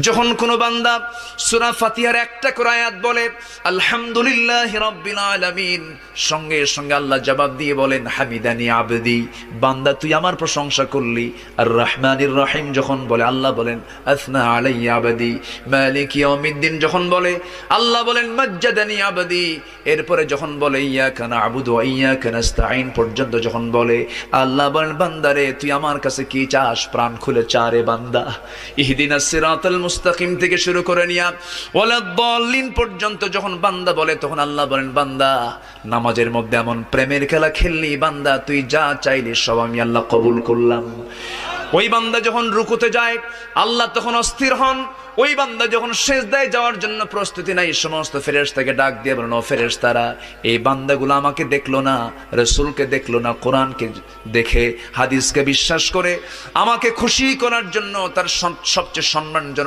যখন কোনো বান্দা সূরা ফাতিহার একটা করে আয়াত বলে আলহামদুলিল্লাহি রাব্বিল আলামিন, সঙ্গে সঙ্গে আল্লাহ জবাব দিয়ে বলেন হামিদানি আবদি, বান্দা তুই আমার প্রশংসা করলি। আর রহমানির রহিম যখন বলে আল্লাহ বলেন আসনা আলাইয়া আবদি। মালিক ইয়াউমিদ্দিন যখন বলে আল্লাহ বলেন মাজ্জাদানি আবদি। এরপরে যখন বলে ইয়াকা না'বুদু ওয়া ইয়াকা নাস্তাঈন পর্যন্ত যখন বলে আল্লাহ বলেন বান্দারে তুই আমার কাছে কি চাস, প্রাণ খুলে চা রে বান্দা। ইহদিনাস সিরাতাল মুস্তাকিম থেকে শুরু করে নিয়া ওয়ালাদ-দাল্লিন পর্যন্ত যখন বান্দা বলে তখন আল্লাহ বলেন বান্দা নামাজের মধ্যে এমন প্রেমের খেলা খেললি বান্দা, তুই যা চাইলি সব আমি আল্লাহ কবুল করলাম। ওই বান্দা যখন রুকুতে যায় আল্লাহ তখন অস্থির হন। ওই বান্দা যখন সিজদায় যাওয়ার জন্য প্রস্তুতি নাই, সমস্ত ফেরেশতাকে ডাক দিয়ে বলেন ও ফেরেশতারা, এই বান্দাগুলো আমাকে দেখলো না, রাসূলকে দেখলো না, কোরআনকে দেখে হাদিসকে বিশ্বাস করে আমাকে খুশি করার জন্য তার সবচেয়ে সম্মানজনক